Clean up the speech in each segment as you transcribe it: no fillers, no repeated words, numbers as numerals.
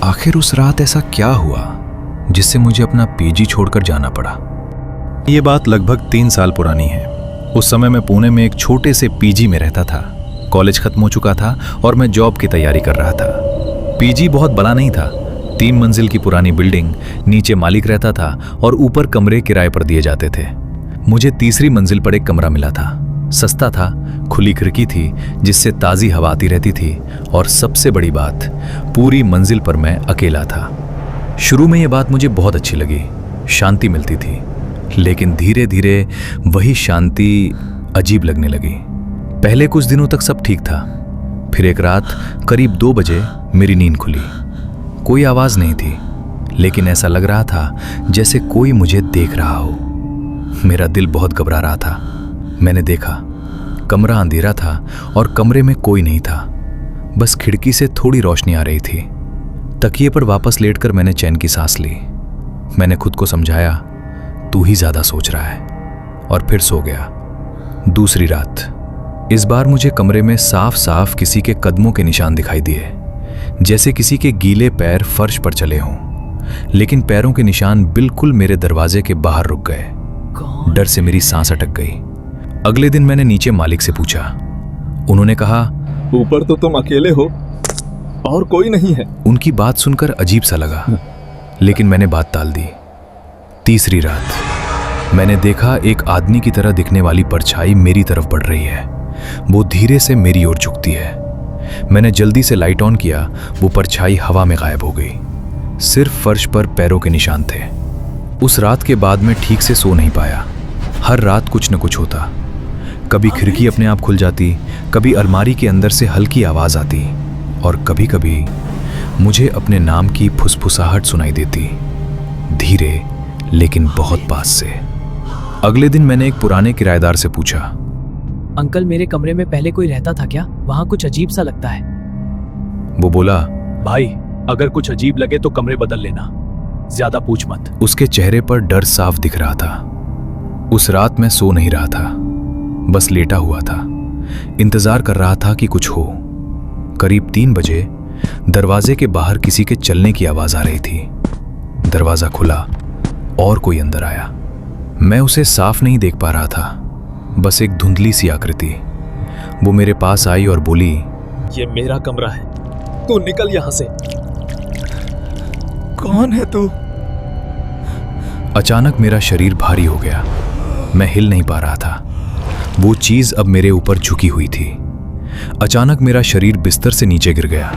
आखिर उस रात ऐसा क्या हुआ जिससे मुझे अपना पीजी छोड़कर जाना पड़ा। ये बात लगभग 3 साल पुरानी है। उस समय मैं पुणे में एक छोटे से पीजी में रहता था। कॉलेज खत्म हो चुका था और मैं जॉब की तैयारी कर रहा था। पीजी बहुत बड़ा नहीं था, 3 मंजिल की पुरानी बिल्डिंग, नीचे मालिक रहता था और ऊपर कमरे किराए पर दिए जाते थे। मुझे तीसरी मंजिल पर एक कमरा मिला था। सस्ता था, खुली खिड़की थी जिससे ताज़ी हवा आती रहती थी और सबसे बड़ी बात, पूरी मंजिल पर मैं अकेला था। शुरू में यह बात मुझे बहुत अच्छी लगी, शांति मिलती थी। लेकिन धीरे धीरे वही शांति अजीब लगने लगी। पहले कुछ दिनों तक सब ठीक था। फिर एक रात करीब 2 बजे मेरी नींद खुली। कोई आवाज़ नहीं थी, लेकिन ऐसा लग रहा था जैसे कोई मुझे देख रहा हो। मेरा दिल बहुत घबरा रहा था। मैंने देखा, कमरा अंधेरा था और कमरे में कोई नहीं था। बस खिड़की से थोड़ी रोशनी आ रही थी। तकिए पर वापस लेटकर मैंने चैन की सांस ली। मैंने खुद को समझाया, तू ही ज्यादा सोच रहा है, और फिर सो गया। दूसरी रात, इस बार मुझे कमरे में साफ साफ किसी के कदमों के निशान दिखाई दिए, जैसे किसी के गीले पैर फर्श पर चले हों। लेकिन पैरों के निशान बिल्कुल मेरे दरवाजे के बाहर रुक गए। डर से मेरी सांस अटक गई। अगले दिन मैंने नीचे मालिक से पूछा। उन्होंने कहा, ऊपर तो तुम अकेले हो और कोई नहीं है। उनकी बात सुनकर अजीब सा लगा, लेकिन मैंने बात टाल दी। तीसरी रात मैंने देखा, एक आदमी की तरह दिखने वाली परछाई मेरी तरफ बढ़ रही है। वो धीरे से मेरी ओर झुकती है। मैंने जल्दी से लाइट ऑन किया। वो परछाई हवा में गायब हो गई। सिर्फ फर्श पर पैरों के निशान थे। उस रात के बाद मैं ठीक से सो नहीं पाया। हर रात कुछ न कुछ होता। कभी खिड़की अपने आप खुल जाती, कभी अलमारी के अंदर से हल्की आवाज आती, और कभी कभी मुझे अपने नाम की फुसफुसाहट सुनाई देती, धीरे लेकिन बहुत पास से। अगले दिन मैंने एक पुराने किराएदार से पूछा, अंकल, मेरे कमरे में पहले कोई रहता था क्या? वहां कुछ अजीब सा लगता है। वो बोला, भाई, अगर कुछ अजीब लगे तो कमरे बदल लेना, ज्यादा पूछ मत। उसके चेहरे पर डर साफ दिख रहा था। उस रात मैं सो नहीं रहा था, बस लेटा हुआ था, इंतजार कर रहा था कि कुछ हो। करीब 3 बजे दरवाजे के बाहर किसी के चलने की आवाज आ रही थी। दरवाजा खुला और कोई अंदर आया। मैं उसे साफ नहीं देख पा रहा था, बस एक धुंधली सी आकृति। वो मेरे पास आई और बोली, ये मेरा कमरा है, तू निकल यहां से। कौन है तू? अचानक मेरा शरीर भारी हो गया। मैं हिल नहीं पा रहा था। वो चीज अब मेरे ऊपर झुकी हुई थी। अचानक मेरा शरीर बिस्तर से नीचे गिर गया,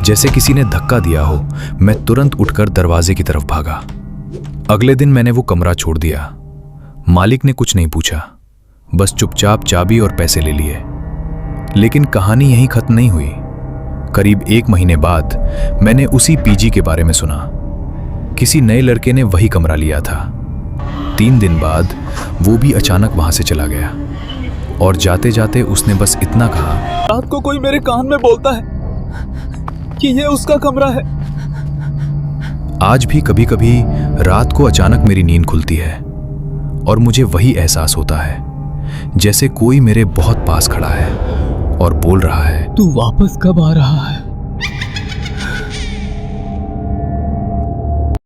जैसे किसी ने धक्का दिया हो। मैं तुरंत उठकर दरवाजे की तरफ भागा। अगले दिन मैंने वो कमरा छोड़ दिया। मालिक ने कुछ नहीं पूछा, बस चुपचाप चाबी और पैसे ले लिए। लेकिन कहानी यहीं खत्म नहीं हुई। करीब 1 महीने बाद मैंने उसी पीजी के बारे में सुना। किसी नए लड़के ने वही कमरा लिया था। 3 दिन बाद वो भी अचानक वहां से चला गया, और जाते जाते उसने बस इतना कहा, रात को कोई मेरे कान में बोलता है कि ये उसका कमरा है। आज भी कभी कभी रात को अचानक मेरी नींद खुलती है और मुझे वही एहसास होता है जैसे कोई मेरे बहुत पास खड़ा है और बोल रहा है, तू वापस कब आ रहा है?